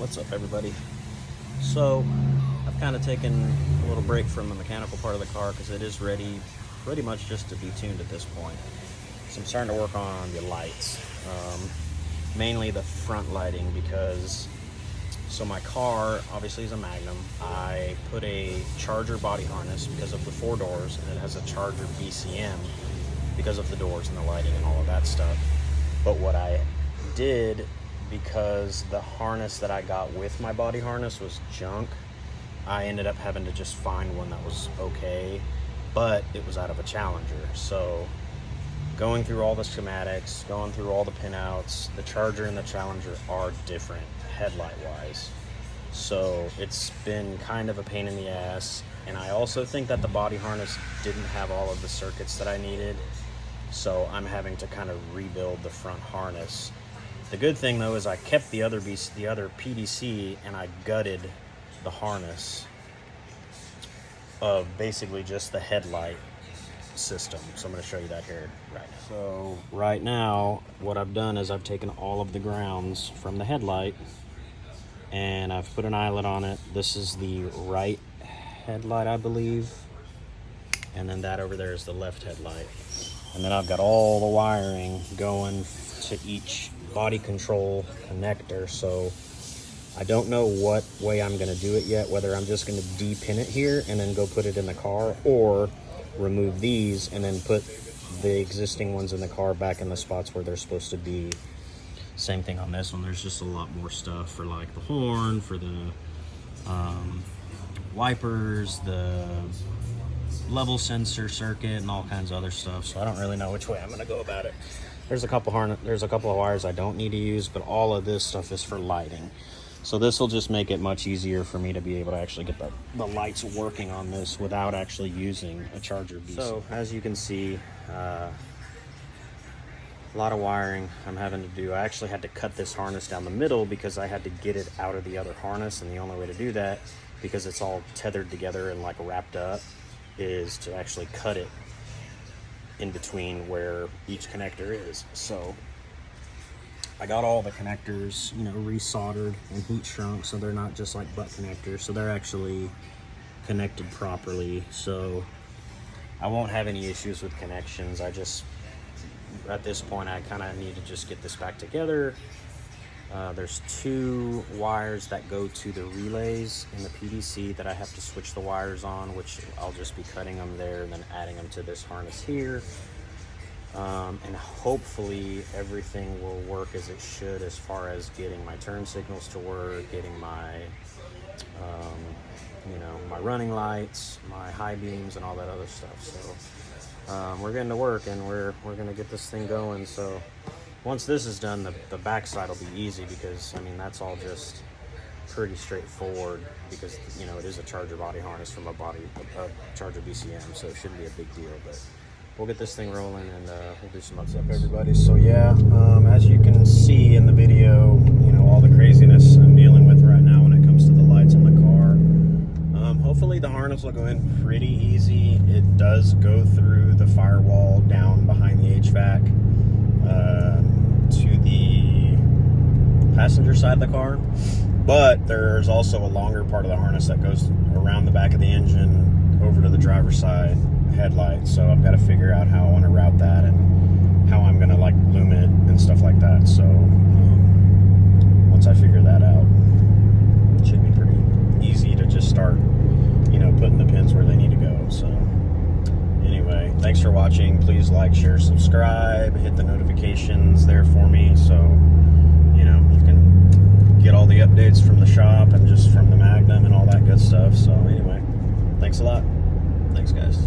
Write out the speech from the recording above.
What's up, everybody? So I've kind of taken a little break from the mechanical part of the car because it is ready pretty much just to be tuned at this point. So I'm starting to work on the lights, mainly the front lighting, because so my car obviously is a Magnum. I put a Charger body harness because of the 4 doors, and it has a Charger BCM because of the doors and the lighting and all of that stuff. But what I did, because the harness that I got with my body harness was junk, I ended up having to just find one that was okay, but it was out of a Challenger. So going through all the schematics, going through all the pinouts, the Charger and the Challenger are different headlight wise. So it's been kind of a pain in the ass. And I also think that the body harness didn't have all of the circuits that I needed. So I'm having to kind of rebuild the front harness. The good thing though is I kept the other PDC, and I gutted the harness of basically just the headlight system. So I'm going to show you that here right now. So right now what I've done is I've taken all of the grounds from the headlight and I've put an eyelet on it. This is the right headlight, I believe, and then that over there is the left headlight. And then I've got all the wiring going to each body control connector. So I don't know what way I'm going to do it yet, whether I'm just going to de-pin it here and then go put it in the car, or remove these and then put the existing ones in the car back in the spots where they're supposed to be. Same thing on this one. There's just a lot more stuff for like the horn, for the wipers, the level sensor circuit, and all kinds of other stuff. So I don't really know which way I'm going to go about it. There's a couple of wires I don't need to use, but all of this stuff is for lighting. So this will just make it much easier for me to be able to actually get the lights working on this without actually using a Charger BC. So as you can see, a lot of wiring I'm having to do. I actually had to cut this harness down the middle because I had to get it out of the other harness, and the only way to do that, because it's all tethered together and like wrapped up, is to actually cut it in between where each connector is. So I got all the connectors, resoldered and heat shrunk, so they're not just like butt connectors, so they're actually connected properly. So I won't have any issues with connections. At this point, I kind of need to just get this back together. There's 2 wires that go to the relays in the PDC that I have to switch the wires on, which I'll just be cutting them there and then adding them to this harness here. And hopefully everything will work as it should, as far as getting my turn signals to work, getting my my running lights, my high beams, and all that other stuff. So we're getting to work, and we're gonna get this thing going. So once this is done, the backside will be easy, because that's all just pretty straightforward, because it is a Charger body harness from a Charger BCM, so it shouldn't be a big deal. But we'll get this thing rolling, and we'll do some. What's up, everybody? So yeah, as you can see in the video, all the craziness I'm dealing with right now when it comes to the lights on the car. Hopefully the harness will go in pretty easy. It does go through the firewall down behind the HVAC to the passenger side of the car, but there's also a longer part of the harness that goes around the back of the engine over to the driver's side headlight. So I've got to figure out how I want to route that and how I'm going to lumen it and stuff like that. So once I figure that out, it should be pretty easy to just start putting the pins where they need to go. So anyway, thanks for watching. Please like, share, subscribe, hit the notifications there for me, so you can get all the updates from the shop and just from the Magnum and all that good stuff. So anyway, thanks a lot. Thanks, guys.